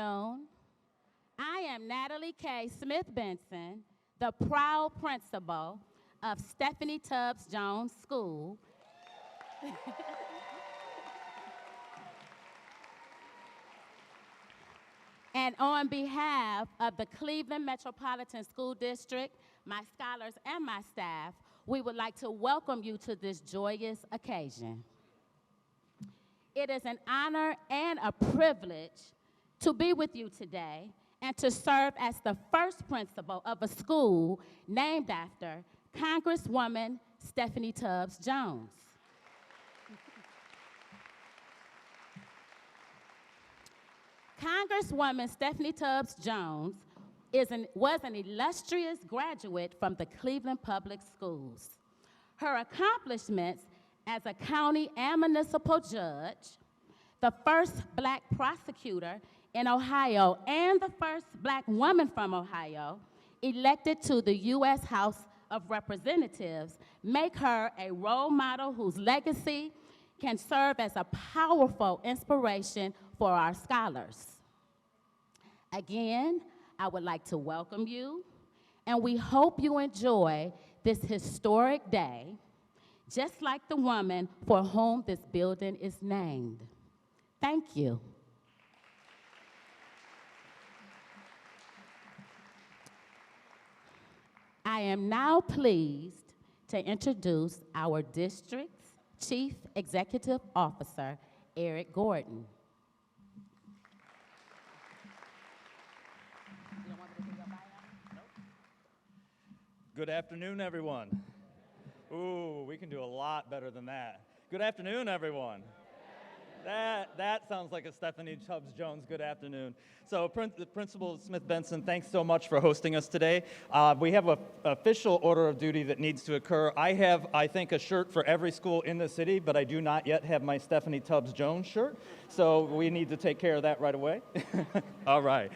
afternoon. I am Natalie K. Smith-Benson, the proud principal of Stephanie Tubbs Jones School. And on behalf of the Cleveland Metropolitan School District, my scholars, and my staff, we would like to welcome you to this joyous occasion. It is an honor and a privilege to be with you today and to serve as the first principal of a school named after Congresswoman Stephanie Tubbs Jones. Congresswoman Stephanie Tubbs Jones was an illustrious graduate from the Cleveland Public Schools. Her accomplishments as a county and municipal judge, the first Black prosecutor in Ohio, and the first Black woman from Ohio elected to the U.S. House of Representatives make her a role model whose legacy can serve as a powerful inspiration for our scholars. Again, I would like to welcome you, and we hope you enjoy this historic day, just like the woman for whom this building is named. Thank you. I am now pleased to introduce our district's Chief Executive Officer, Eric Gordon. Good afternoon, everyone. Ooh, we can do a lot better than that. Good afternoon, everyone. That sounds like a Stephanie Tubbs Jones good afternoon. So Principal Smith-Benson, thanks so much for hosting us today. We have an official order of duty that needs to occur. I have, I think, a shirt for every school in the city, but I do not yet have my Stephanie Tubbs Jones shirt. So we need to take care of that right away. All right.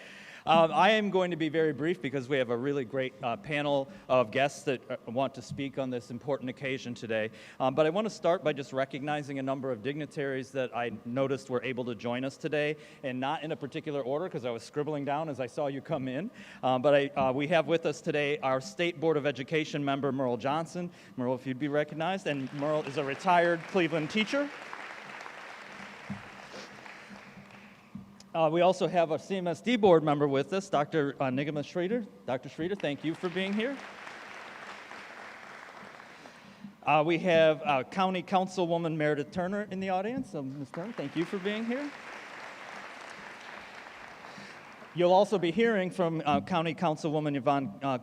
I am going to be very brief because we have a really great panel of guests that want to speak on this important occasion today. But I want to start by just recognizing a number of dignitaries that I noticed were able to join us today, and not in a particular order because I was scribbling down as I saw you come in. We have with us today our State Board of Education member, Merle Johnson. Merle, if you'd be recognized. And Merle is a retired Cleveland teacher. We also have a CMSD board member with us, Dr. Nigama Schrader. Dr. Schrader, thank you for being here. We have County Councilwoman Meredith Turner in the audience. Ms. Turner, thank you for being here. You'll also be hearing from County Councilwoman Yvonne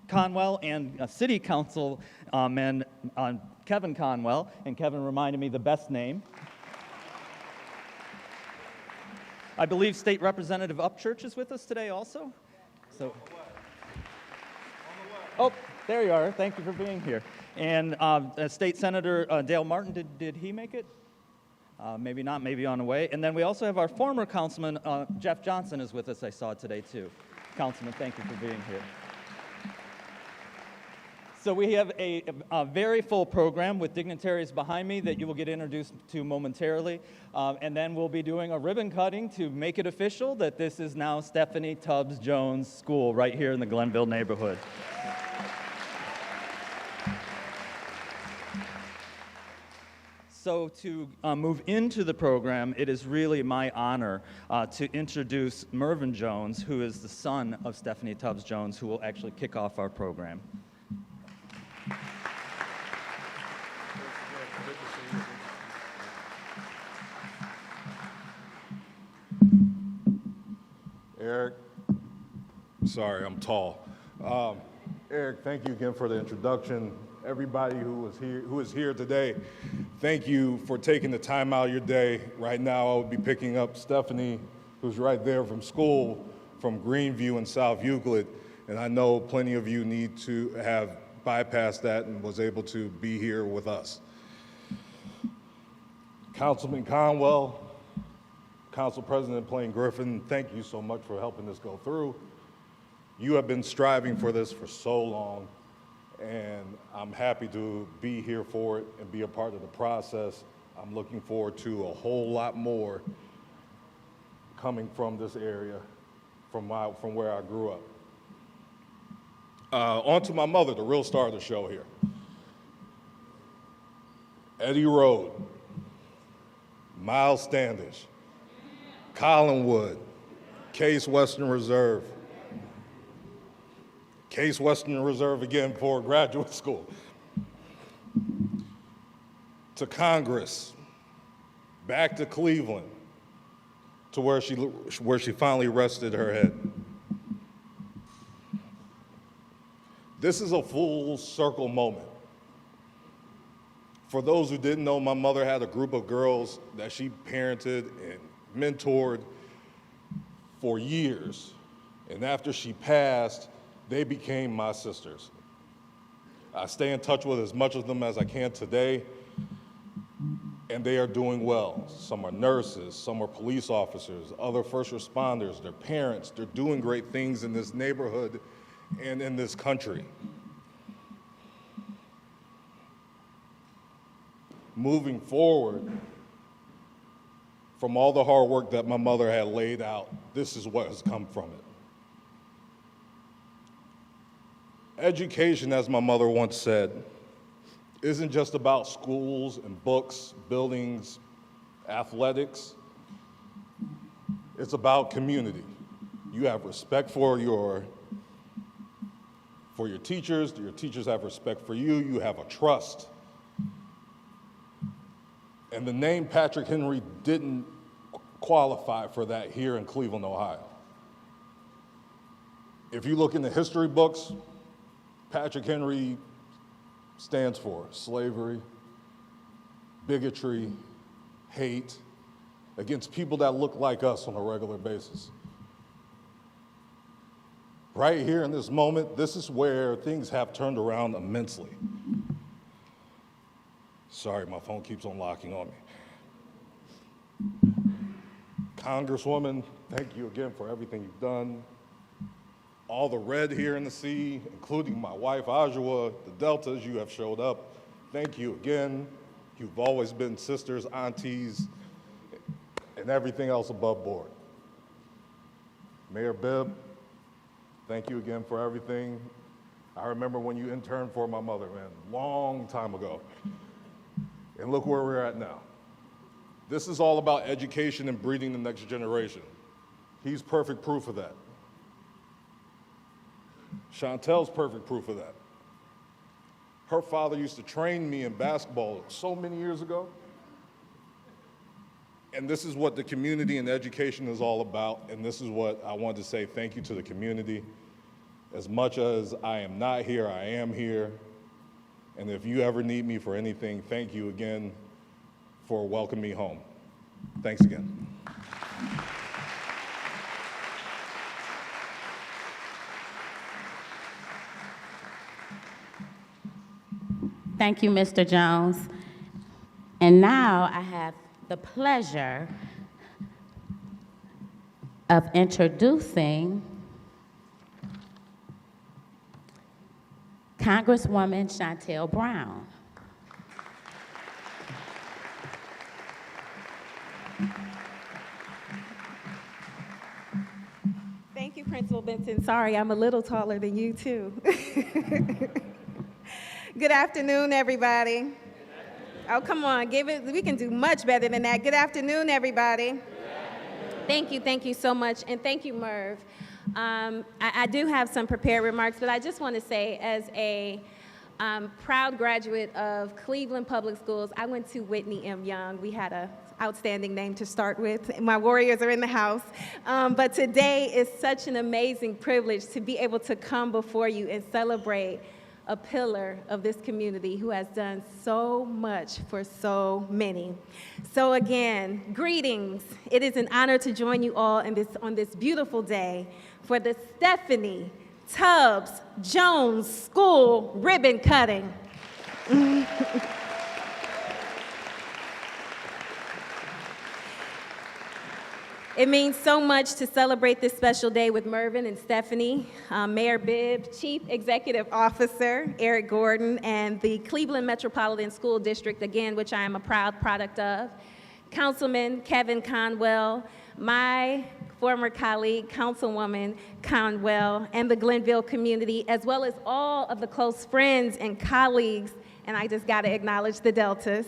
Conwell and City Councilman Kevin Conwell. And Kevin reminded me the best name. I believe State Representative Upchurch is with us today also. So, oh, there you are. Thank you for being here. And State Senator Dale Martin, did he make it? Maybe not, maybe on the way. And then we also have our former councilman, Jeff Johnson, is with us, I saw today too. Councilman, thank you for being here. So we have a very full program with dignitaries behind me that you will get introduced to momentarily. And then we'll be doing a ribbon cutting to make it official that this is now Stephanie Tubbs Jones School right here in the Glenville neighborhood. So to move into the program, it is really my honor to introduce Mervin Jones, who is the son of Stephanie Tubbs Jones, who will actually kick off our program. Eric, sorry, I'm tall. Eric, thank you again for the introduction. Everybody who is here today, thank you for taking the time out of your day. Right now, I would be picking up Stephanie, who's right there from school, from Greenview and South Euclid, and I know plenty of you need to have bypassed that and was able to be here with us. Councilman Conwell, Council President Plain Griffin, thank you so much for helping this go through. You have been striving for this for so long, and I'm happy to be here for it and be a part of the process. I'm looking forward to a whole lot more coming from this area, from where I grew up. On to my mother, the real star of the show here. Eddie Road, Miles Standish, Collinwood, Case Western Reserve. Case Western Reserve again for graduate school. To Congress, back to Cleveland, to where she finally rested her head. This is a full circle moment. For those who didn't know, my mother had a group of girls that she parented and mentored for years. And after she passed, they became my sisters. I stay in touch with as much of them as I can today, and they are doing well. Some are nurses, some are police officers, other first responders, they're parents. They're doing great things in this neighborhood and in this country. Moving forward, from all the hard work that my mother had laid out, this is what has come from it. Education, as my mother once said, isn't just about schools and books, buildings, athletics. It's about community. You have respect for your teachers have respect for you, you have a trust. And the name Patrick Henry didn't qualify for that here in Cleveland, Ohio. If you look in the history books, Patrick Henry stands for slavery, bigotry, hate against people that look like us on a regular basis. Right here in this moment, this is where things have turned around immensely. Sorry, my phone keeps on locking on me. Congresswoman, thank you again for everything you've done. All the red here in the sea, including my wife, Ajua, the Deltas, you have showed up. Thank you again. You've always been sisters, aunties, and everything else above board. Mayor Bibb, thank you again for everything. I remember when you interned for my mother, man, long time ago. And look where we're at now. This is all about education and breeding the next generation. He's perfect proof of that. Chantel's perfect proof of that. Her father used to train me in basketball so many years ago. And this is what the community and education is all about. And this is what I wanted to say thank you to the community. As much as I am not here, I am here. And if you ever need me for anything, thank you again for welcoming me home. Thanks again. Thank you, Mr. Jones. And now I have the pleasure of introducing Congresswoman Chantel Brown. Thank you, Principal Benson. Sorry, I'm a little taller than you, too. Good afternoon, everybody. Oh, come on, we can do much better than that. Good afternoon, everybody. Thank you so much, and thank you, Merv. I do have some prepared remarks, but I just want to say, as a proud graduate of Cleveland Public Schools, I went to Whitney M. Young. We had an outstanding name to start with. My warriors are in the house. But today is such an amazing privilege to be able to come before you and celebrate a pillar of this community who has done so much for so many. So again, greetings. It is an honor to join you all on this beautiful day for the Stephanie Tubbs Jones School ribbon cutting. It means so much to celebrate this special day with Mervin and Stephanie, Mayor Bibb, Chief Executive Officer Eric Gordon, and the Cleveland Metropolitan School District, again, which I am a proud product of, Councilman Kevin Conwell, my former colleague, Councilwoman Conwell, and the Glenville community, as well as all of the close friends and colleagues, and I just got to acknowledge the Deltas,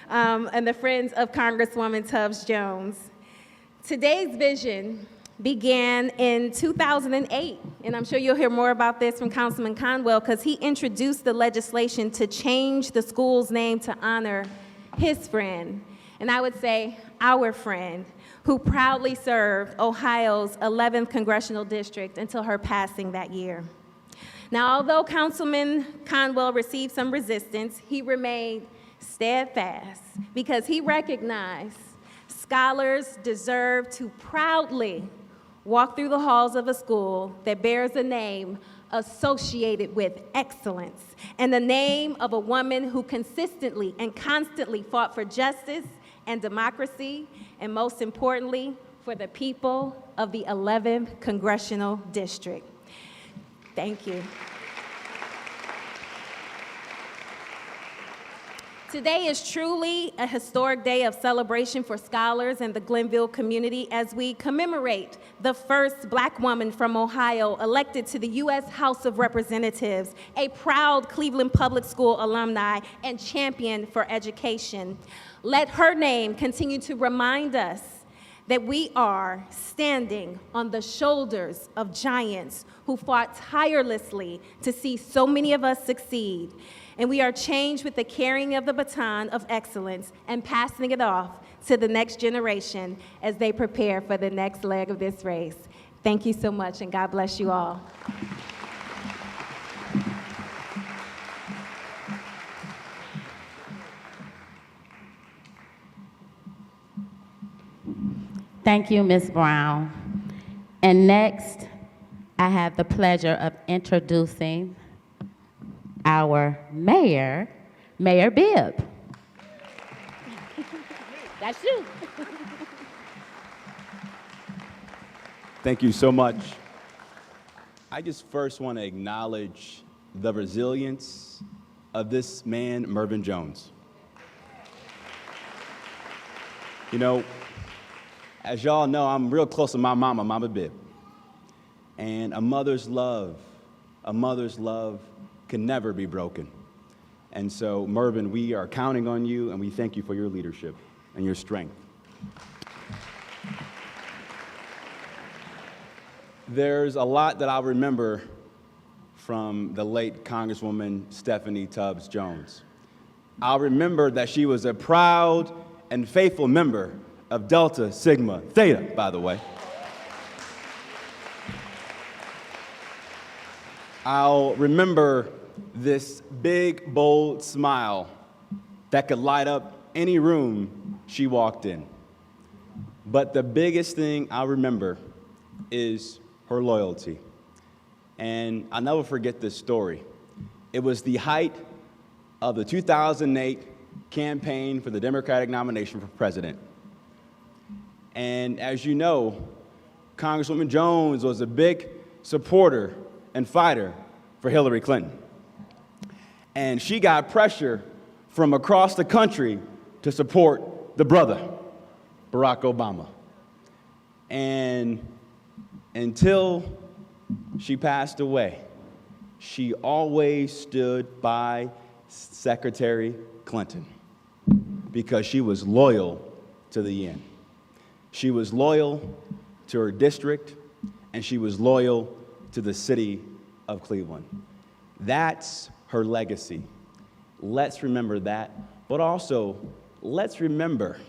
and the friends of Congresswoman Tubbs Jones. Today's vision began in 2008, and I'm sure you'll hear more about this from Councilman Conwell, because he introduced the legislation to change the school's name to honor his friend, and I would say our friend, who proudly served Ohio's 11th congressional district until her passing that year. Now, although Councilman Conwell received some resistance, he remained steadfast because he recognized scholars deserve to proudly walk through the halls of a school that bears a name associated with excellence and the name of a woman who consistently and constantly fought for justice and democracy, and most importantly, for the people of the 11th Congressional District. Thank you. Today is truly a historic day of celebration for scholars and the Glenville community as we commemorate the first Black woman from Ohio elected to the U.S. House of Representatives, a proud Cleveland Public School alumni and champion for education. Let her name continue to remind us that we are standing on the shoulders of giants who fought tirelessly to see so many of us succeed. And we are changed with the carrying of the baton of excellence and passing it off to the next generation as they prepare for the next leg of this race. Thank you so much, and God bless you all. Thank you, Ms. Brown. And next, I have the pleasure of introducing our mayor, Mayor Bibb. That's you. Thank you so much. I just first want to acknowledge the resilience of this man, Mervin Jones. You know, as y'all know, I'm real close to my mama, Mama Bibb. And a mother's love can never be broken. And so, Mervin, we are counting on you, and we thank you for your leadership and your strength. There's a lot that I remember from the late Congresswoman Stephanie Tubbs Jones. I'll remember that she was a proud and faithful member of Delta Sigma Theta, by the way. I'll remember this big, bold smile that could light up any room she walked in. But the biggest thing I remember is her loyalty. And I'll never forget this story. It was the height of the 2008 campaign for the Democratic nomination for president. And as you know, Congresswoman Jones was a big supporter and fighter for Hillary Clinton. And she got pressure from across the country to support the brother, Barack Obama. And until she passed away, she always stood by Secretary Clinton because she was loyal to the end. She was loyal to her district, and she was loyal to the city of Cleveland. That's her legacy. Let's remember that, but also let's remember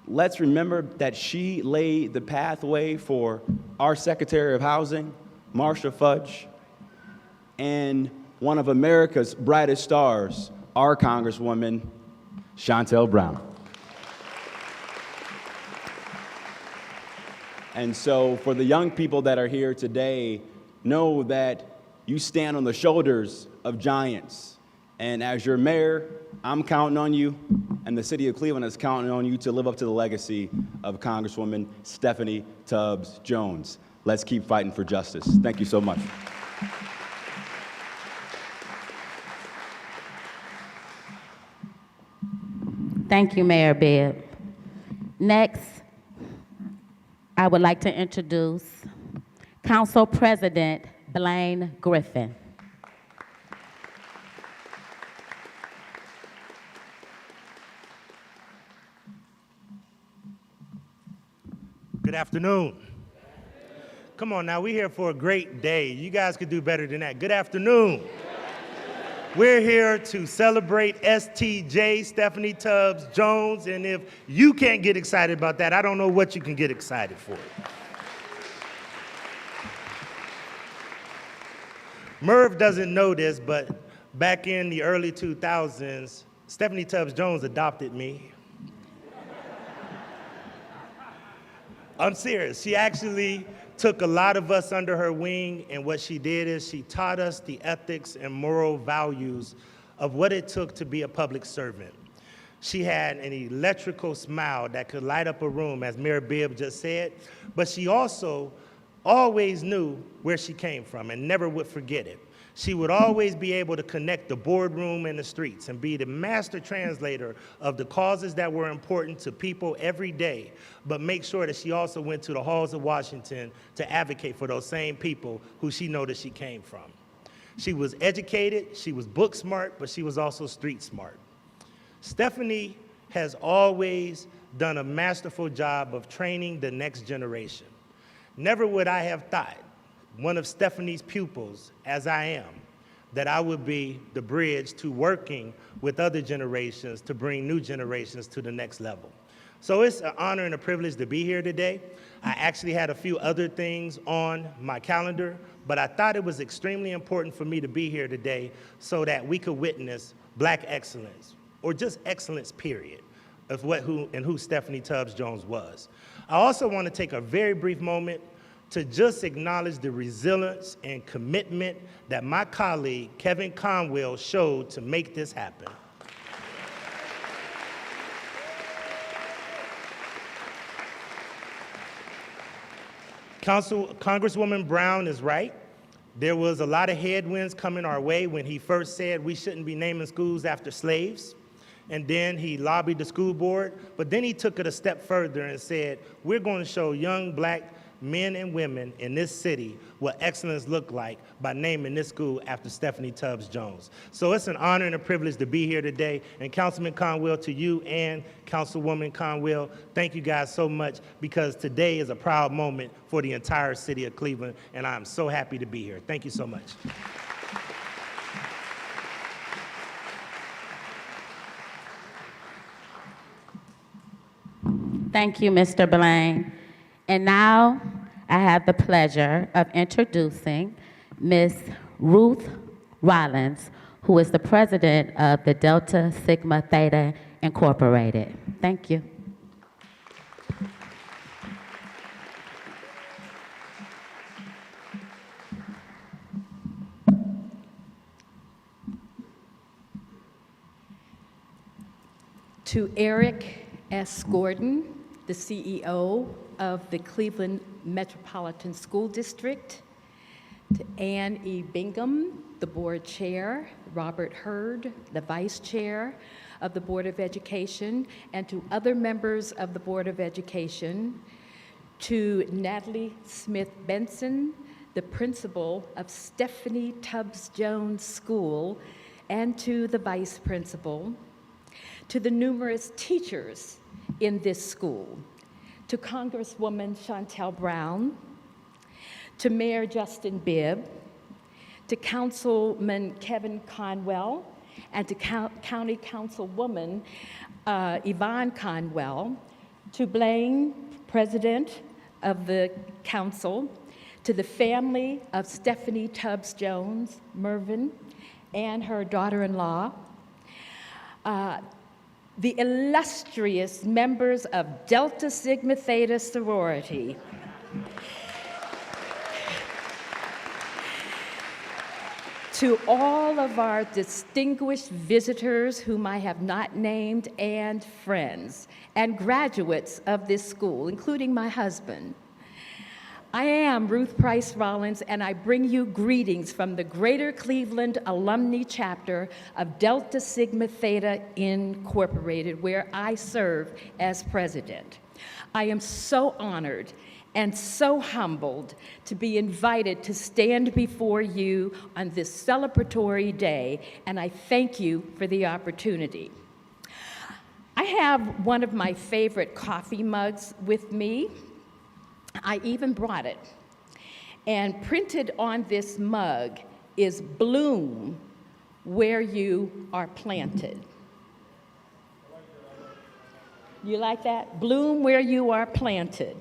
that she laid the pathway for our Secretary of Housing, Marcia Fudge, and one of America's brightest stars, our Congresswoman, Shontel Brown. And so for the young people that are here today, know that you stand on the shoulders of giants. And as your mayor, I'm counting on you, and the city of Cleveland is counting on you to live up to the legacy of Congresswoman Stephanie Tubbs Jones. Let's keep fighting for justice. Thank you so much. Thank you, Mayor Bibb. Next, I would like to introduce Council President Blaine Griffin. Good afternoon. Come on now, we're here for a great day. You guys could do better than that. Good afternoon. We're here to celebrate STJ, Stephanie Tubbs Jones, and if you can't get excited about that, I don't know what you can get excited for. Merv doesn't know this, but back in the early 2000s, Stephanie Tubbs Jones adopted me. I'm serious. She actually took a lot of us under her wing, and what she did is she taught us the ethics and moral values of what it took to be a public servant. She had an electrical smile that could light up a room, as Mayor Bibb just said, but she also always knew where she came from and never would forget it. She would always be able to connect the boardroom and the streets and be the master translator of the causes that were important to people every day, but make sure that she also went to the halls of Washington to advocate for those same people who she noticed she came from. She was educated, she was book smart, but she was also street smart. Stephanie has always done a masterful job of training the next generation. Never would I have thought, one of Stephanie's pupils, as I am, that I would be the bridge to working with other generations to bring new generations to the next level. So it's an honor and a privilege to be here today. I actually had a few other things on my calendar, but I thought it was extremely important for me to be here today so that we could witness Black excellence, or just excellence, period, of who Stephanie Tubbs Jones was. I also want to take a very brief moment to just acknowledge the resilience and commitment that my colleague, Kevin Conwell, showed to make this happen. Congresswoman Brown is right. There was a lot of headwinds coming our way when he first said we shouldn't be naming schools after slaves. And then he lobbied the school board, but then he took it a step further and said, we're going to show young Black men and women in this city what excellence look like by naming this school after Stephanie Tubbs Jones. So it's an honor and a privilege to be here today. And Councilman Conwell, to you and Councilwoman Conwell, thank you guys so much, because today is a proud moment for the entire city of Cleveland, and I'm so happy to be here. Thank you so much. Thank you, Mr. Blaine. And now I have the pleasure of introducing Ms. Ruth Rollins, who is the president of the Delta Sigma Theta Incorporated. Thank you. To Eric S. Gordon, the CEO of the Cleveland Metropolitan School District, to Ann E. Bingham, the board chair, Robert Hurd, the vice chair of the Board of Education, and to other members of the Board of Education, to Natalie Smith Benson, the principal of Stephanie Tubbs Jones School, and to the vice principal, to the numerous teachers in this school, to Congresswoman Shontel Brown, to Mayor Justin Bibb, to Councilman Kevin Conwell, and to County Councilwoman Yvonne Conwell, to Blaine, President of the Council, to the family of Stephanie Tubbs Jones, Mervin, and her daughter-in-law, the illustrious members of Delta Sigma Theta sorority, to all of our distinguished visitors whom I have not named, and friends, and graduates of this school, including my husband. I am Ruth Price Rollins, and I bring you greetings from the Greater Cleveland Alumni Chapter of Delta Sigma Theta Incorporated, where I serve as president. I am so honored and so humbled to be invited to stand before you on this celebratory day, and I thank you for the opportunity. I have one of my favorite coffee mugs with me. I even brought it. And printed on this mug is "Bloom where you are planted." You like that? Bloom where you are planted.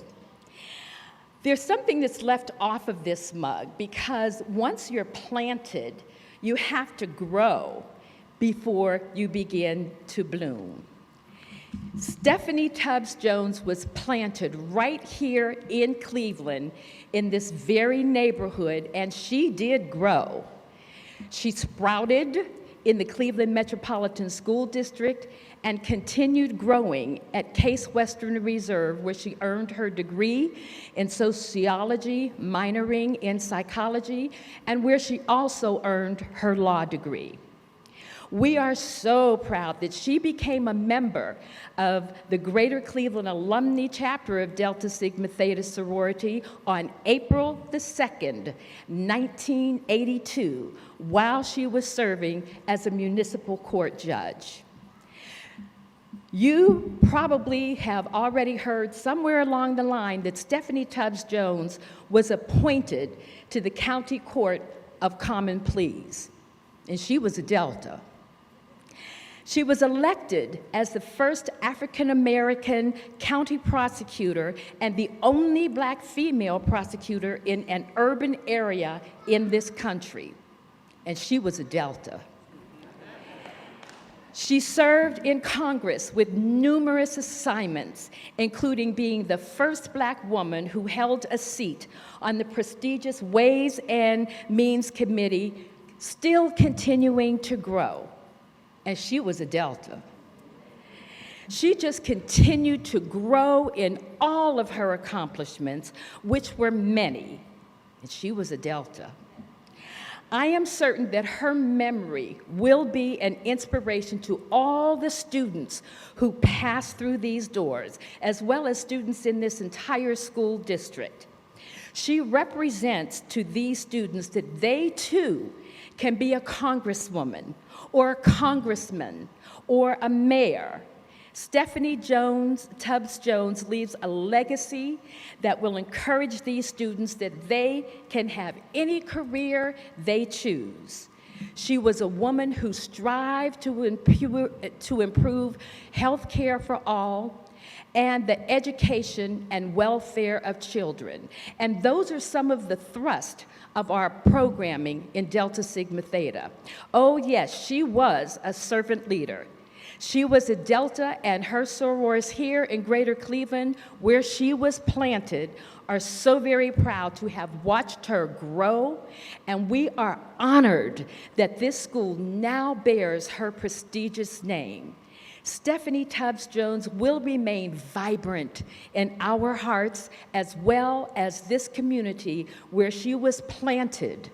There's something that's left off of this mug because once you're planted, you have to grow before you begin to bloom. Stephanie Tubbs Jones was planted right here in Cleveland in this very neighborhood, and she did grow. She sprouted in the Cleveland Metropolitan School District and continued growing at Case Western Reserve, where she earned her degree in sociology, minoring in psychology, and where she also earned her law degree. We are so proud that she became a member of the Greater Cleveland Alumni Chapter of Delta Sigma Theta sorority on April the 2nd, 1982, while she was serving as a municipal court judge. You probably have already heard somewhere along the line that Stephanie Tubbs Jones was appointed to the County Court of Common Pleas, and she was a Delta. She was elected as the first African-American county prosecutor and the only Black female prosecutor in an urban area in this country, and she was a Delta. She served in Congress with numerous assignments, including being the first Black woman who held a seat on the prestigious Ways and Means Committee, still continuing to grow. And she was a Delta. She just continued to grow in all of her accomplishments, which were many, and she was a Delta. I am certain that her memory will be an inspiration to all the students who pass through these doors, as well as students in this entire school district. She represents to these students that they too can be a congresswoman or a congressman or a mayor. Stephanie Tubbs Jones leaves a legacy that will encourage these students that they can have any career they choose. She was a woman who strived to improve health care for all and the education and welfare of children. And those are some of the thrust of our programming in Delta Sigma Theta. Oh yes, she was a servant leader. She was a Delta, and her sorors here in Greater Cleveland, where she was planted, are so very proud to have watched her grow, and we are honored that this school now bears her prestigious name. Stephanie Tubbs Jones will remain vibrant in our hearts, as well as this community where she was planted,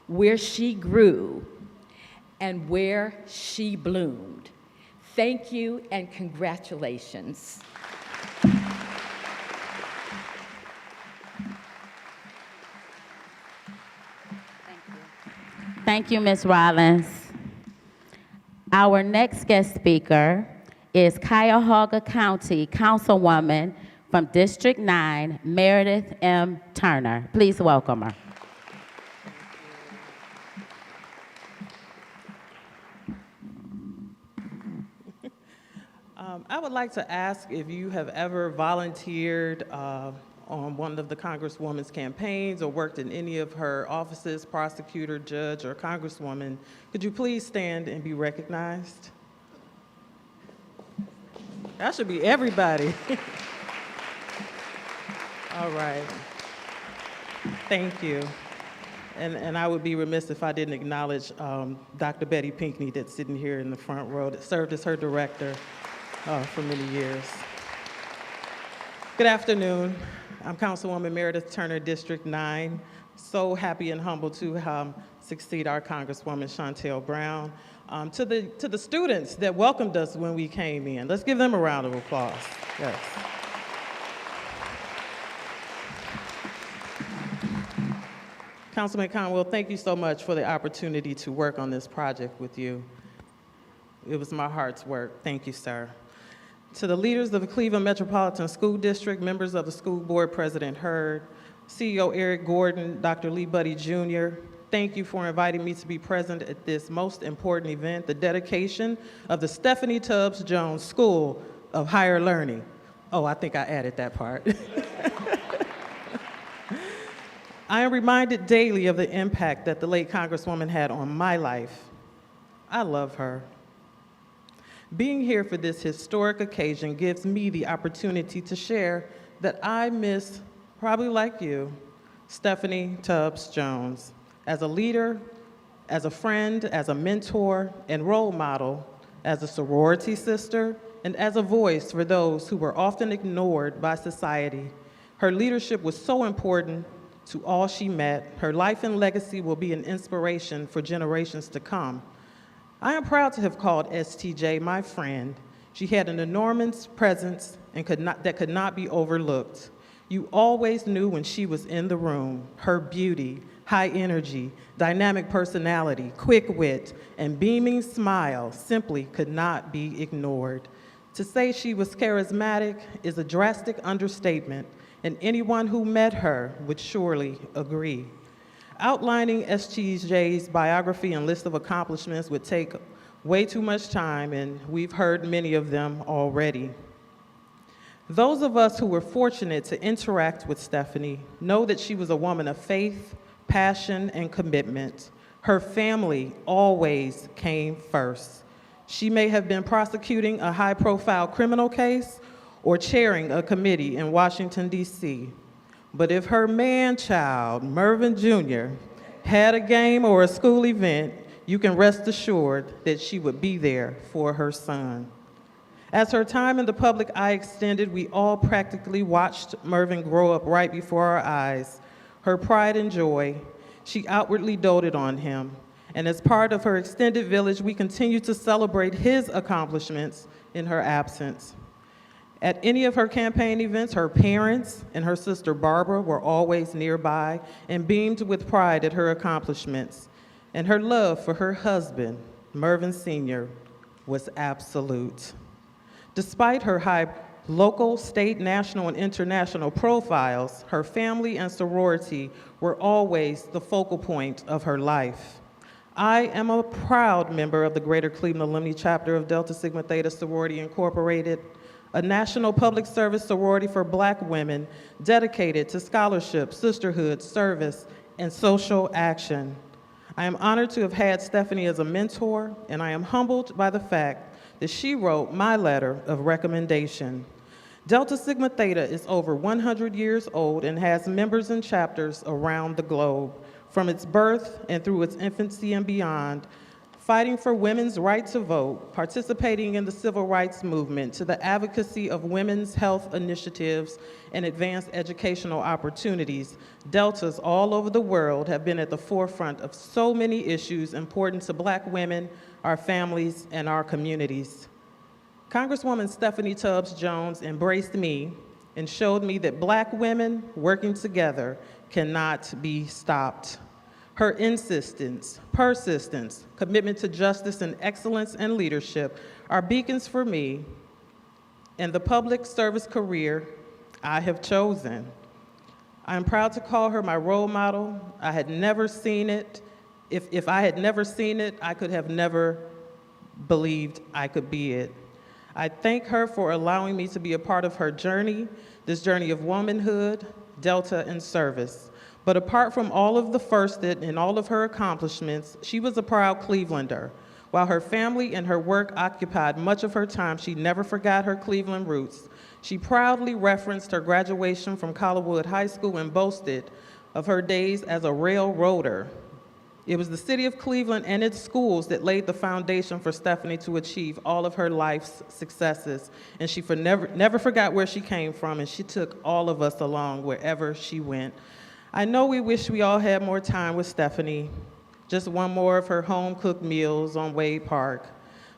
where she grew, and where she bloomed. Thank you and congratulations. Thank you, Ms. Rollins. Our next guest speaker is Cuyahoga County Councilwoman from District 9, Meredith M. Turner. Please welcome her. I would like to ask if you have ever volunteered on one of the Congresswoman's campaigns or worked in any of her offices, prosecutor, judge, or Congresswoman. Could you please stand and be recognized? That should be everybody. All right. Thank you. And I would be remiss if I didn't acknowledge Dr. Betty Pinckney that's sitting here in the front row that served as her director for many years. Good afternoon. I'm Councilwoman Meredith Turner, District 9. So happy and humbled to succeed our Congresswoman Chantel Brown. To the students that welcomed us when we came in, let's give them a round of applause. Yes. Councilman Conwell, thank you so much for the opportunity to work on this project with you. It was my heart's work. Thank you, sir. To the leaders of the Cleveland Metropolitan School District, members of the school board, President Hurd, CEO Eric Gordon, Dr. Lee Buddy Jr., thank you for inviting me to be present at this most important event, the dedication of the Stephanie Tubbs Jones School of Higher Learning. Oh, I think I added that part. I am reminded daily of the impact that the late Congresswoman had on my life. I love her. Being here for this historic occasion gives me the opportunity to share that I miss, probably like you, Stephanie Tubbs Jones, as a leader, as a friend, as a mentor and role model, as a sorority sister, and as a voice for those who were often ignored by society. Her leadership was so important to all she met. Her life and legacy will be an inspiration for generations to come. I am proud to have called STJ my friend. She had an enormous presence and that could not be overlooked. You always knew when she was in the room. Her beauty, high energy, dynamic personality, quick wit, and beaming smile simply could not be ignored. To say she was charismatic is a drastic understatement, and anyone who met her would surely agree. Outlining STJ's biography and list of accomplishments would take way too much time, and we've heard many of them already. Those of us who were fortunate to interact with Stephanie know that she was a woman of faith, passion, and commitment. Her family always came first. She may have been prosecuting a high-profile criminal case or chairing a committee in Washington, D.C. But if her man-child, Mervin Jr., had a game or a school event, you can rest assured that she would be there for her son. As her time in the public eye extended, we all practically watched Mervin grow up right before our eyes. Her pride and joy, she outwardly doted on him. And as part of her extended village, we continue to celebrate his accomplishments in her absence. At any of her campaign events, her parents and her sister Barbara were always nearby and beamed with pride at her accomplishments. And her love for her husband, Mervin Sr., was absolute. Despite her high local, state, national, and international profiles, her family and sorority were always the focal point of her life. I am a proud member of the Greater Cleveland Alumni Chapter of Delta Sigma Theta Sorority Incorporated, a national public service sorority for Black women dedicated to scholarship, sisterhood, service, and social action. I am honored to have had Stephanie as a mentor, and I am humbled by the fact that she wrote my letter of recommendation. Delta Sigma Theta is over 100 years old and has members and chapters around the globe. From its birth and through its infancy and beyond, fighting for women's right to vote, participating in the civil rights movement, to the advocacy of women's health initiatives and advanced educational opportunities, Deltas all over the world have been at the forefront of so many issues important to Black women, our families, and our communities. Congresswoman Stephanie Tubbs Jones embraced me and showed me that Black women working together cannot be stopped. Her insistence, persistence, commitment to justice and excellence and leadership are beacons for me and the public service career I have chosen. I am proud to call her my role model. I had never seen it. If I had never seen it, I could have never believed I could be it. I thank her for allowing me to be a part of her journey, this journey of womanhood, Delta, and service. But apart from all of the firsted and all of her accomplishments, she was a proud Clevelander. While her family and her work occupied much of her time, she never forgot her Cleveland roots. She proudly referenced her graduation from Collinwood High School and boasted of her days as a railroader. It was the city of Cleveland and its schools that laid the foundation for Stephanie to achieve all of her life's successes. And she never forgot where she came from, and she took all of us along wherever she went. I know we wish we all had more time with Stephanie, just one more of her home-cooked meals on Wade Park.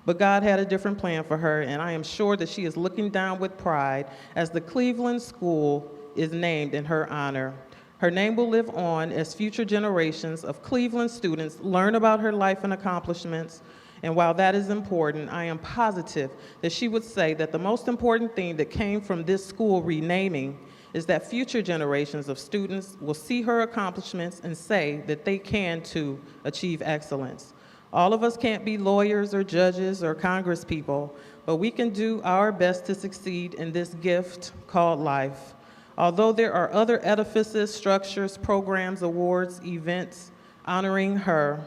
But God had a different plan for her, and I am sure that she is looking down with pride as the Cleveland School is named in her honor. Her name will live on as future generations of Cleveland students learn about her life and accomplishments. And while that is important, I am positive that she would say that the most important thing that came from this school renaming is that future generations of students will see her accomplishments and say that they can too achieve excellence. All of us can't be lawyers or judges or congresspeople, but we can do our best to succeed in this gift called life. Although there are other edifices, structures, programs, awards, events honoring her,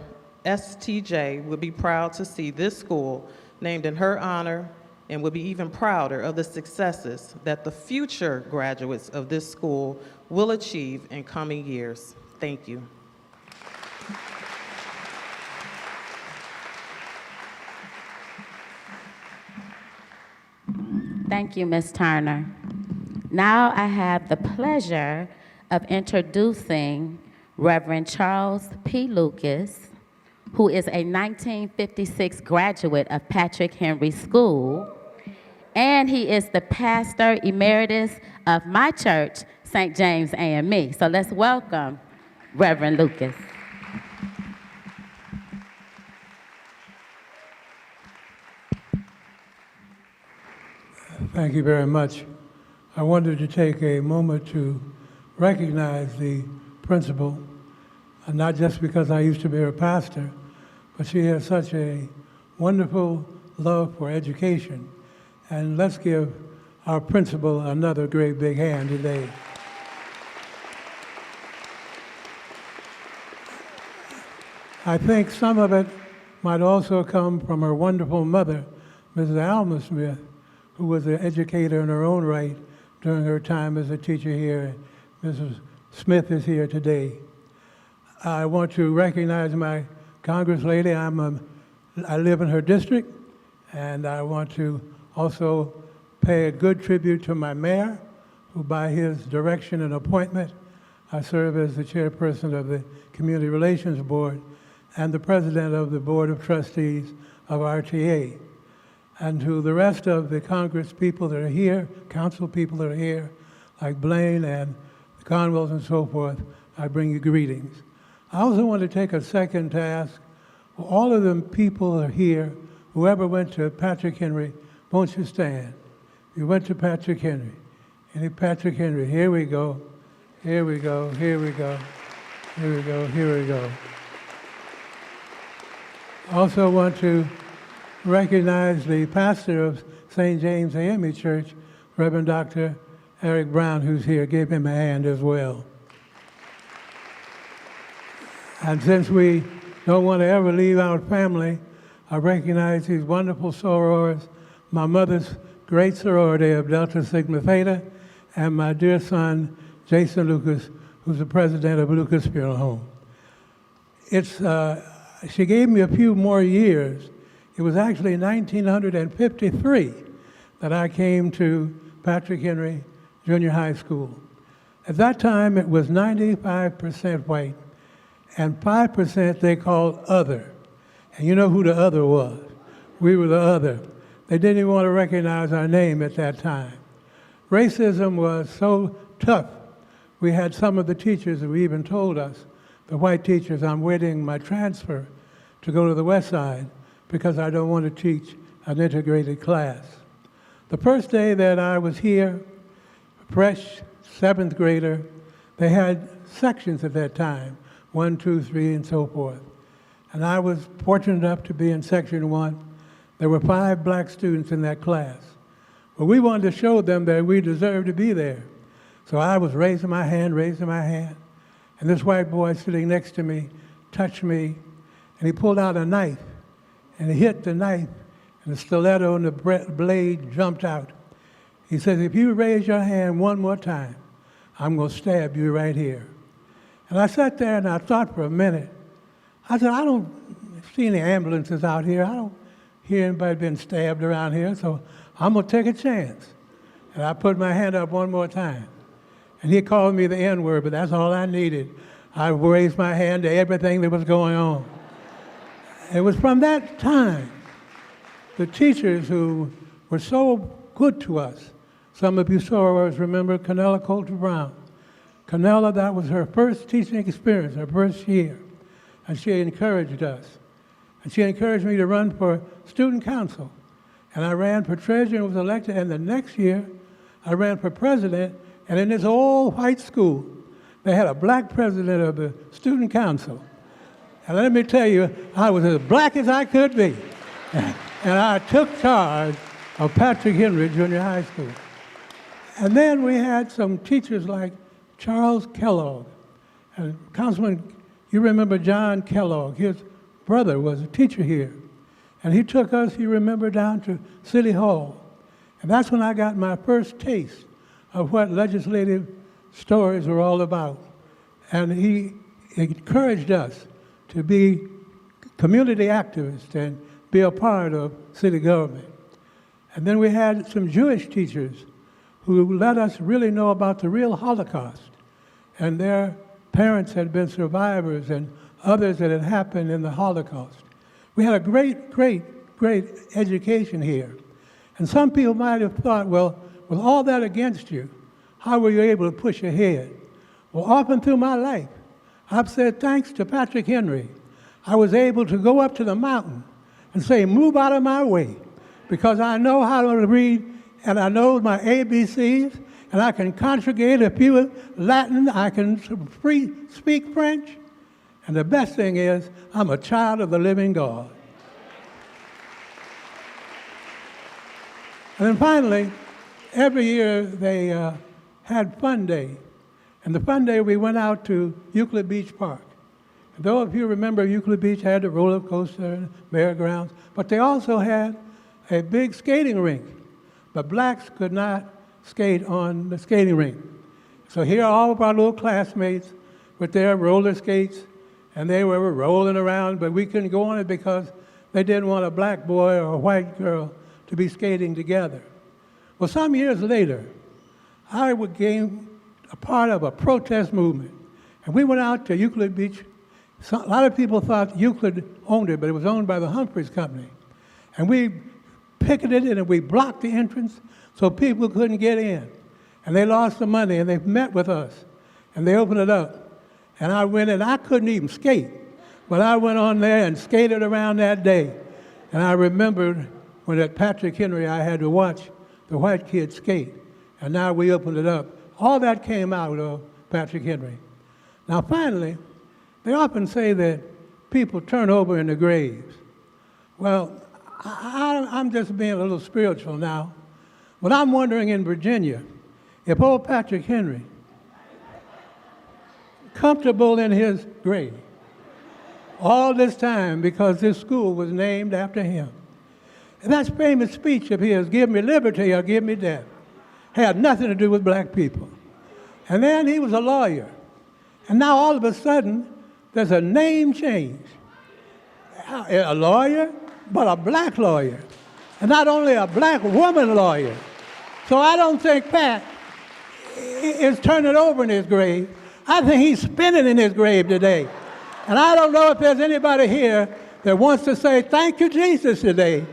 STJ would be proud to see this school named in her honor and would be even prouder of the successes that the future graduates of this school will achieve in coming years. Thank you. Thank you, Ms. Turner. Now I have the pleasure of introducing Reverend Charles P. Lucas, who is a 1956 graduate of Patrick Henry School, and he is the pastor emeritus of my church, St. James AME. So let's welcome Reverend Lucas. Thank you very much. I wanted to take a moment to recognize the principal, and not just because I used to be her pastor, but she has such a wonderful love for education. And let's give our principal another great big hand today. I think some of it might also come from her wonderful mother, Mrs. Alma Smith, who was an educator in her own right during her time as a teacher here. Mrs. Smith is here today. I want to recognize my Congress lady. I live in her district, and I want to also pay a good tribute to my mayor, who by his direction and appointment, I serve as the chairperson of the Community Relations Board and the president of the Board of Trustees of RTA. And to the rest of the Congress people that are here, council people that are here, like Blaine and the Conwells and so forth, I bring you greetings. I also want to take a second to ask all of the people that are here, whoever went to Patrick Henry, won't you stand? You went to Patrick Henry. Any Patrick Henry, here we go, here we go, here we go, here we go, here we go. I also want to recognize the pastor of St. James AME Church, Reverend Dr. Eric Brown, who's here. Give him a hand as well. And since we don't want to ever leave our family, I recognize these wonderful sorors, my mother's great sorority of Delta Sigma Theta, and my dear son, Jason Lucas, who's the president of Lucas Funeral Home. She gave me a few more years. It was actually 1953 that I came to Patrick Henry Junior High School. At that time, it was 95% white, and 5% they called other. And you know who the other was. We were the other. They didn't even want to recognize our name at that time. Racism was so tough. We had some of the teachers who even told us, the white teachers, I'm waiting my transfer to go to the West Side because I don't want to teach an integrated class. The first day that I was here, fresh 7th grader, they had sections at that time, 1, 2, 3, and so forth. And I was fortunate enough to be in section 1. There were 5 black students in that class. But we wanted to show them that we deserved to be there. So I was raising my hand, and this white boy sitting next to me touched me, and he pulled out a knife, and he hit the knife, and the stiletto and the blade jumped out. He says, if you raise your hand one more time, I'm going to stab you right here. And I sat there and I thought for a minute. I said, I don't see any ambulances out here. I don't hear anybody being stabbed around here, so I'm going to take a chance. And I put my hand up one more time. And he called me the N-word, but that's all I needed. I raised my hand to everything that was going on. It was from that time, the teachers who were so good to us. Some of you sorors remember Canella Coulter Brown. Canella, that was her first teaching experience, her first year. And she encouraged us. And she encouraged me to run for student council. And I ran for treasurer and was elected. And the next year, I ran for president. And in this old white school, they had a black president of the student council. And let me tell you, I was as black as I could be. And I took charge of Patrick Henry Junior High School. And then we had some teachers like Charles Kellogg. And Councilman, you remember John Kellogg. His brother was a teacher here. And he took us, you remember, down to City Hall. And that's when I got my first taste of what legislative stories were all about. And he encouraged us to be community activists and be a part of city government. And then we had some Jewish teachers who let us really know about the real Holocaust. And their parents had been survivors and others that had happened in the Holocaust. We had a great, great, great education here. And some people might have thought, well, with all that against you, how were you able to push ahead? Well, often through my life, I've said, thanks to Patrick Henry, I was able to go up to the mountain and say, move out of my way, because I know how to read and I know my ABCs, and I can conjugate a few Latin, I can speak French, and the best thing is, I'm a child of the living God. And then finally, every year they had Fun Day. And the Fun Day, we went out to Euclid Beach Park. And those of you remember Euclid Beach had the roller coaster and fairgrounds, but they also had a big skating rink. But blacks could not skate on the skating rink. So here are all of our little classmates with their roller skates, and they were rolling around, but we couldn't go on it because they didn't want a black boy or a white girl to be skating together. Well, some years later, I became a part of a protest movement, and we went out to Euclid Beach. A lot of people thought Euclid owned it, but it was owned by the Humphreys Company. And we picketed it and we blocked the entrance so people couldn't get in. And they lost the money and they met with us and they opened it up. And I went and I couldn't even skate, but I went on there and skated around that day. And I remembered when at Patrick Henry I had to watch the white kids skate. And now we opened it up. All that came out of Patrick Henry. Now finally, they often say that people turn over in the graves. Well, I'm just being a little spiritual now, but I'm wondering in Virginia, if old Patrick Henry, comfortable in his grave, all this time because this school was named after him. And that famous speech of his, give me liberty or give me death, had nothing to do with black people. And then he was a lawyer. And now all of a sudden, there's a name change. A lawyer, but a black lawyer. And not only a black woman lawyer. So I don't think Pat is turning over in his grave. I think he's spinning in his grave today. And I don't know if there's anybody here that wants to say thank you, Jesus, today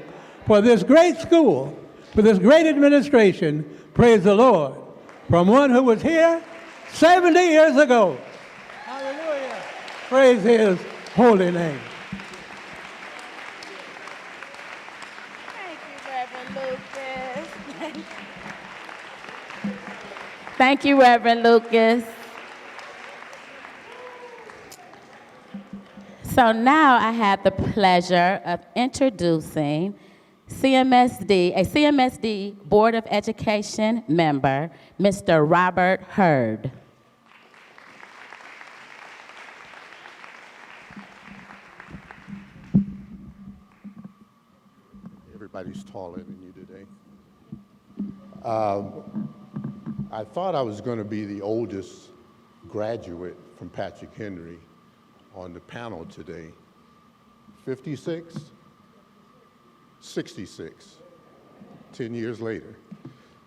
for this great school, for this great administration. Praise the Lord. From one who was here 70 years ago. Hallelujah. Praise his holy name. Thank you, Reverend Lucas. Thank you, Reverend Lucas. So now I have the pleasure of introducing a CMSD Board of Education member, Mr. Robert Hurd. Everybody's taller than you today. I thought I was going to be the oldest graduate from Patrick Henry on the panel today. 56, 66, 10 years later.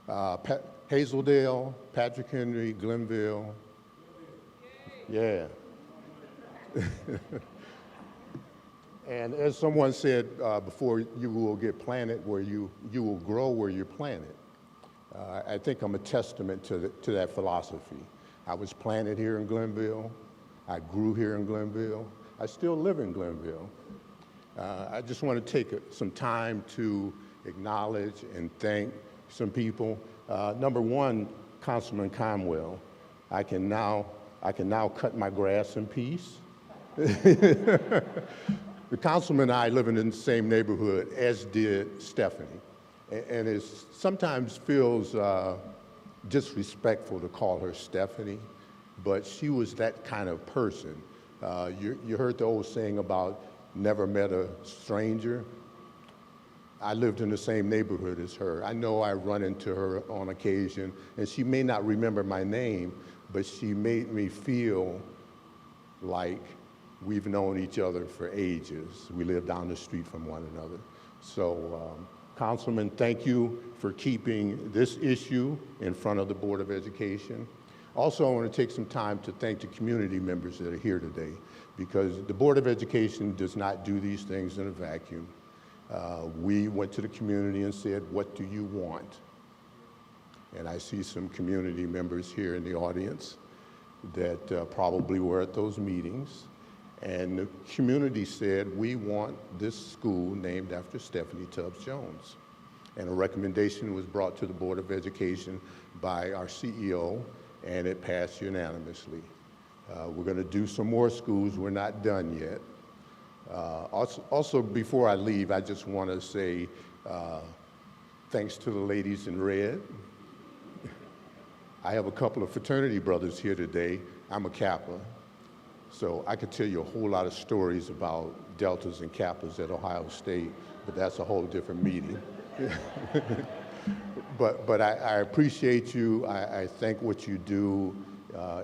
Hazeldale, Patrick Henry, Glenville. Yeah. And as someone said before, you will get planted where you will grow where you're planted. I think I'm a testament to that philosophy. I was planted here in Glenville. I grew here in Glenville. I still live in Glenville. I just want to take some time to acknowledge and thank some people. Number one, Councilman Conwell. I can now cut my grass in peace. The councilman and I live in the same neighborhood, as did Stephanie. And it sometimes feels disrespectful to call her Stephanie, but she was that kind of person. You heard the old saying about never met a stranger. I lived in the same neighborhood as her. I know I run into her on occasion, and she may not remember my name, but she made me feel like we've known each other for ages. We live down the street from one another. So, Councilman, thank you for keeping this issue in front of the Board of Education. Also, I want to take some time to thank the community members that are here today, because the Board of Education does not do these things in a vacuum. We went to the community and said, what do you want? And I see some community members here in the audience that probably were at those meetings. And the community said, we want this school named after Stephanie Tubbs Jones. And a recommendation was brought to the Board of Education by our CEO, and it passed unanimously. We're going to do some more schools. We're not done yet. Also, before I leave, I just want to say thanks to the ladies in red. I have a couple of fraternity brothers here today. I'm a Kappa. So I could tell you a whole lot of stories about Deltas and Kappas at Ohio State, but that's a whole different meeting. But I appreciate you. I thank what you do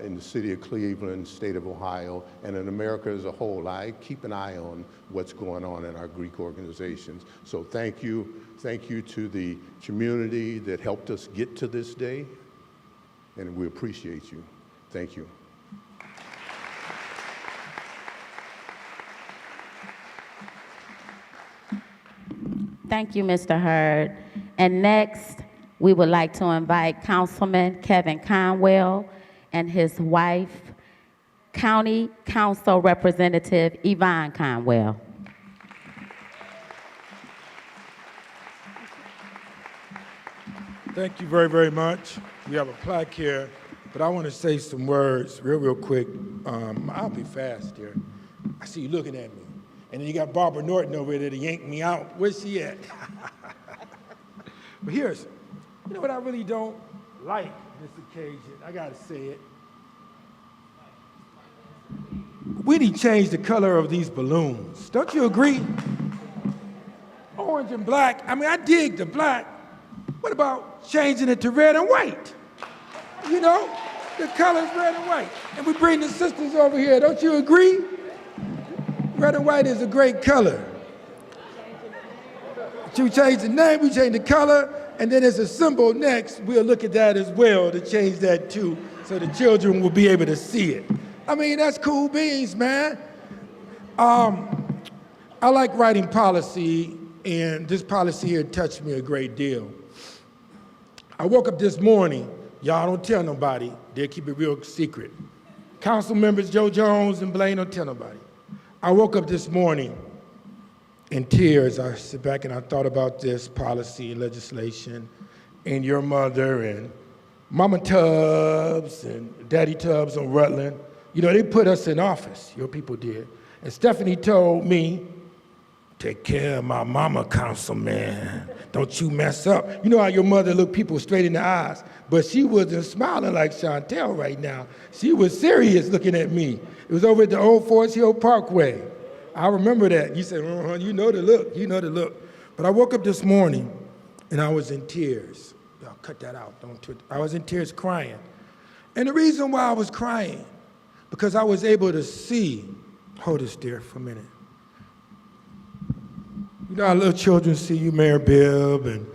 in the city of Cleveland, state of Ohio, and in America as a whole. I keep an eye on what's going on in our Greek organizations. So thank you. Thank you to the community that helped us get to this day, and we appreciate you. Thank you. Thank you, Mr. Hurd. And next, we would like to invite Councilman Kevin Conwell and his wife, County Council Representative Yvonne Conwell. Thank you very, very much. We have a plaque here, but I want to say some words real quick. I'll be fast here. I see you looking at me. And then you got Barbara Norton over there to yank me out. Where's she at? But you know what I really don't like this occasion? I gotta say it. We need to change the color of these balloons. Don't you agree? Orange and black. I mean, I dig the black. What about changing it to red and white? You know, the color's red and white. And we bring the sisters over here. Don't you agree? Red and white is a great color. So we change the name, we change the color, and then as a symbol next, we'll look at that as well to change that too, so the children will be able to see it. I mean, that's cool beans, man. I like writing policy, and this policy here touched me a great deal. I woke up this morning, y'all don't tell nobody, they'll keep it real secret. Council members Joe Jones and Blaine, don't tell nobody. I woke up this morning in tears. I sit back and I thought about this policy and legislation, and your mother and Mama Tubbs and Daddy Tubbs on Rutland. You know, they put us in office, your people did. And Stephanie told me, take care of my mama, councilman. Don't you mess up. You know how your mother looked people straight in the eyes, but she wasn't smiling like Chantel right now. She was serious looking at me. It was over at the old Forest Hill Parkway. I remember that. You said, you know the look, you know the look. But I woke up this morning and I was in tears. Y'all cut that out, don't twit. I was in tears crying. And the reason why I was crying, because I was able to see, hold this there for a minute. You know how little children see you, Mayor Bibb, and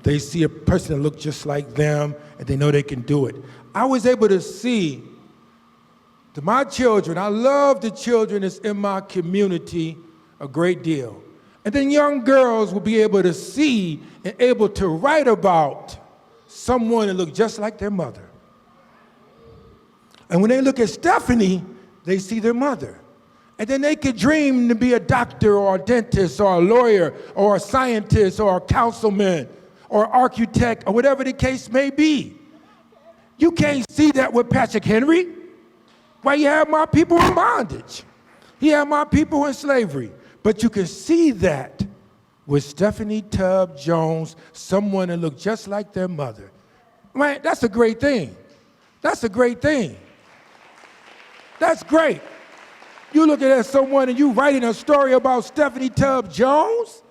they see a person that looks just like them, and they know they can do it. I was able to see to my children, I love the children that's in my community a great deal. And then young girls will be able to see and able to write about someone that looks just like their mother. And when they look at Stephanie, they see their mother. And then they could dream to be a doctor or a dentist or a lawyer or a scientist or a councilman or architect or whatever the case may be. You can't see that with Patrick Henry. Why you have my people in bondage? He had my people in slavery. But you can see that with Stephanie Tubbs Jones, someone that looked just like their mother. Man, that's a great thing. That's a great thing. That's great. You look at someone and you writing a story about Stephanie Tubbs Jones,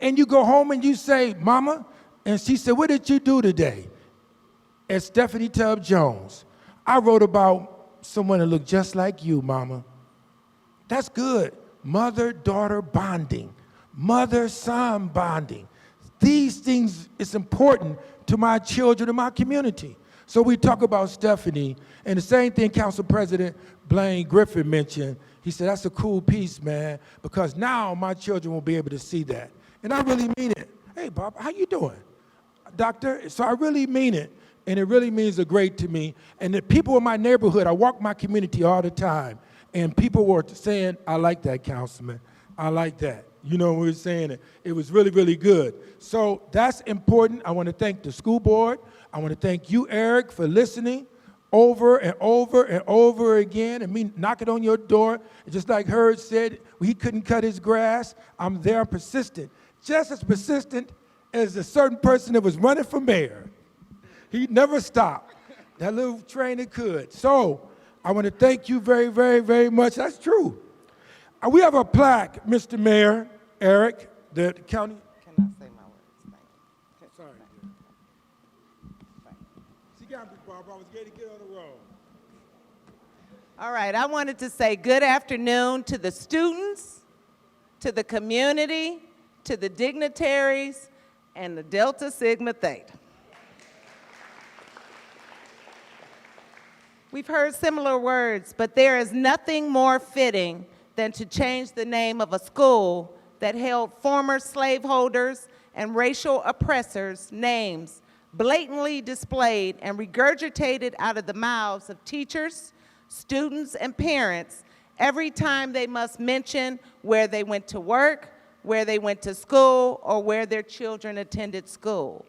and you go home and you say, Mama, and she said, what did you do today? As Stephanie Tubbs Jones, I wrote about someone that looked just like you, Mama. That's good. Mother-daughter bonding, mother-son bonding. These things is important to my children and my community. So we talk about Stephanie, and the same thing Council President Blaine Griffin mentioned. He said, that's a cool piece, man, because now my children will be able to see that. And I really mean it. Hey, Bob, how you doing? Doctor, so I really mean it, and it really means a great to me. And the people in my neighborhood, I walk my community all the time, and people were saying, I like that, Councilman. I like that. You know, we were saying it. It was really, really good. So that's important. I want to thank the school board. I want to thank you, Eric, for listening over and over and over again, and me knocking on your door. Just like Hurd said, he couldn't cut his grass. I'm there, I'm persistent. Just as persistent as a certain person that was running for mayor. He never stopped. That little trainer could. So I want to thank you very, very, very much. That's true. We have a plaque, Mr. Mayor, Eric, the county. Cannot say my words. Thank you. Sorry. She got me, Barbara. I was getting to get on the road. All right, I wanted to say good afternoon to the students, to the community, to the dignitaries, and the Delta Sigma Theta. We've heard similar words, but there is nothing more fitting than to change the name of a school that held former slaveholders and racial oppressors' names blatantly displayed and regurgitated out of the mouths of teachers, students, and parents every time they must mention where they went to work, where they went to school, or where their children attended school.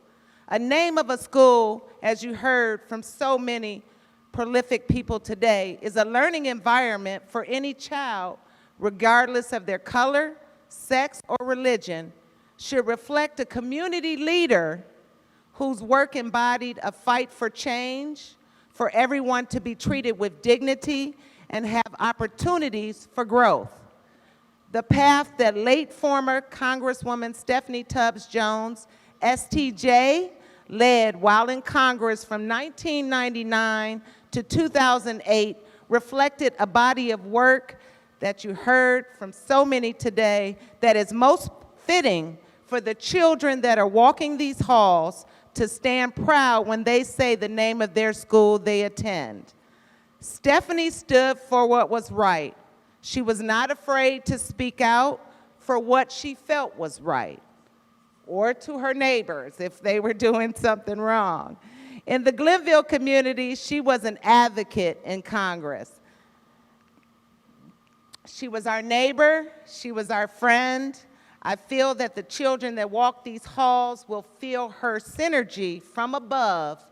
A name of a school, as you heard from so many prolific people today, is a learning environment for any child, regardless of their color, sex, or religion, should reflect a community leader whose work embodied a fight for change, for everyone to be treated with dignity and have opportunities for growth. The path that late former Congresswoman Stephanie Tubbs Jones, STJ, led while in Congress from 1999 to 2008 reflected a body of work that you heard from so many today that is most fitting for the children that are walking these halls to stand proud when they say the name of their school they attend. Stephanie stood for what was right. She was not afraid to speak out for what she felt was right, or to her neighbors if they were doing something wrong. In the Glenville community, she was an advocate in Congress. She was our neighbor, she was our friend. I feel that the children that walk these halls will feel her synergy from above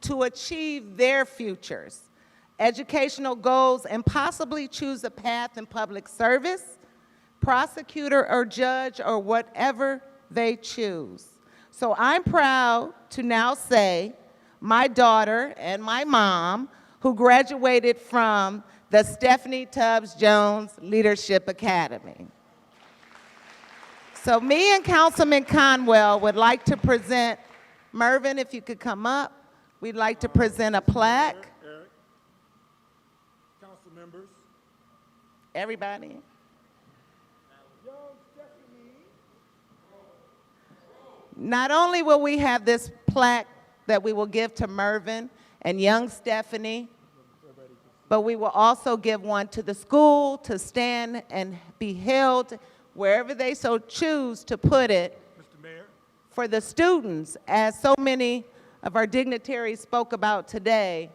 to achieve their futures, educational goals, and possibly choose a path in public service, prosecutor or judge, or whatever they choose. So I'm proud to now say my daughter and my mom, who graduated from the Stephanie Tubbs Jones Leadership Academy. So me and Councilman Conwell would like to present, Mervin, if you could come up, we'd like to present a plaque. Eric. Council members. Everybody. Not only will we have this plaque that we will give to Mervin and young Stephanie, but we will also give one to the school to stand and be held wherever they so choose to put it. Mr. Mayor. For the students, as so many of our dignitaries spoke about today,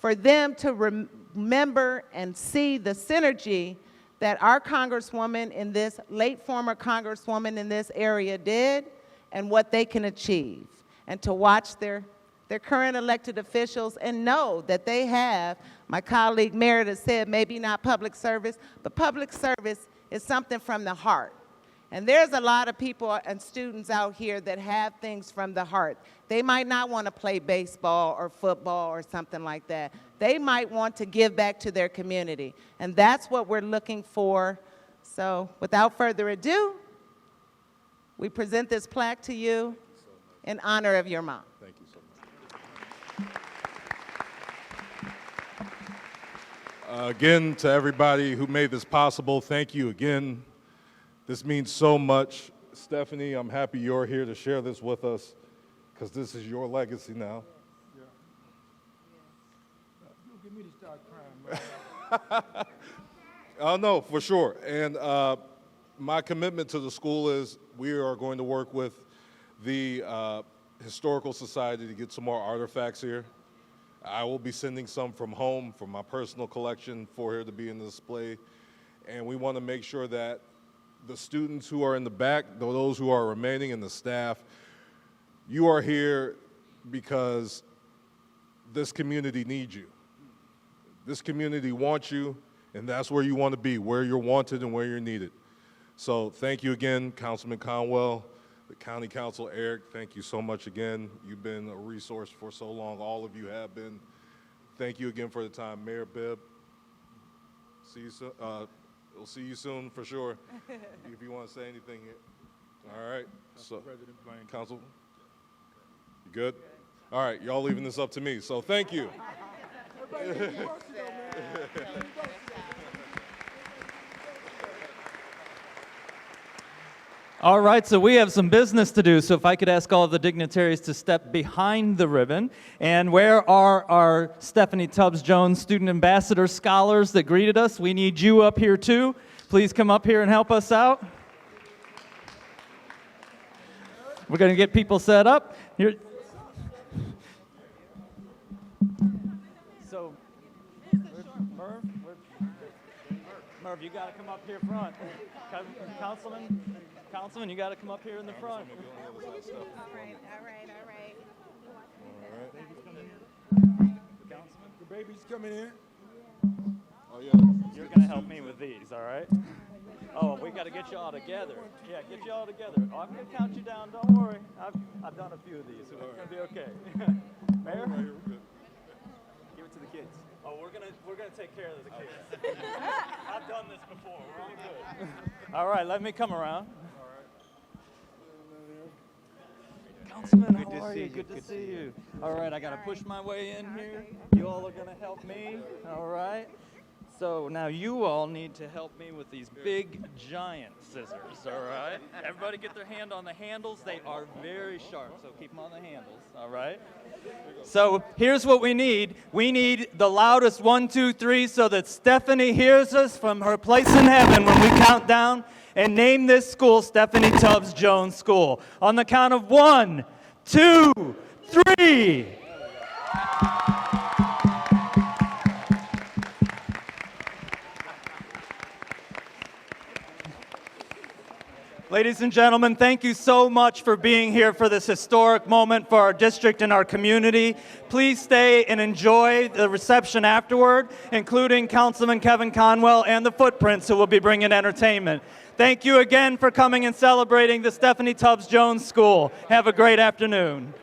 for them to remember and see the synergy that our Congresswoman in this, late former Congresswoman in this area did and what they can achieve. And to watch their current elected officials and know that they have, my colleague Meredith said, maybe not public service, but public service is something from the heart. And there's a lot of people and students out here that have things from the heart. They might not want to play baseball or football or something like that. They might want to give back to their community. And that's what we're looking for. So without further ado, we present this plaque to you in honor of your mom. Thank you so much. Again, to everybody who made this possible, thank you again. This means so much. Stephanie, I'm happy you're here to share this with us, because this is your legacy now. Don't get me to start crying, man. Oh, no, for sure. And my commitment to the school is we are going to work with the Historical Society to get some more artifacts here. I will be sending some from home, from my personal collection, for here to be in the display. And we want to make sure that the students who are in the back, those who are remaining, and the staff, you are here because this community needs you. This community wants you, and that's where you want to be, where you're wanted and where you're needed. So thank you again, Councilman Conwell, the County Council, Eric, thank you so much again. You've been a resource for so long. All of you have been. Thank you again for the time. Mayor Bibb, see you soon. We'll see you soon for sure. If you want to say anything here. All right. So, President Blaine. Council, you good? All right, y'all leaving this up to me. So thank you. All right, so we have some business to do, so if I could ask all of the dignitaries to step behind the ribbon. And where are our Stephanie Tubbs Jones student ambassador scholars that greeted us? We need you up here too. Please come up here and help us out. We're going to get people set up. Here. So, Merv, you got to come up here front. Councilman, you got to come up here in the front. All right. The baby's coming in. Oh, yeah. You're going to help me with these, all right? Oh, we got to get you all together. Yeah, get you all together. Oh, I'm going to count you down. Don't worry. I've done a few of these, so it's going to be okay. Mayor? Give it to the kids. Oh, we're gonna take care of the kids. I've done this before. We're all good. All right, let me come around. All right. Councilman, how are you? Good to see you. All right, I gotta push my way in here. You all are gonna help me. All right. So now you all need to help me with these big, giant scissors, all right? Everybody get their hand on the handles. They are very sharp, so keep them on the handles, all right? So here's what we need. We need the loudest 1, 2, 3 so that Stephanie hears us from her place in heaven when we count down and name this school Stephanie Tubbs Jones School. On the count of 1, 2, 3. Ladies and gentlemen, thank you so much for being here for this historic moment for our district and our community. Please stay and enjoy the reception afterward, including Councilman Kevin Conwell and the Footprints, who will be bringing entertainment. Thank you again for coming and celebrating the Stephanie Tubbs Jones School. Have a great afternoon.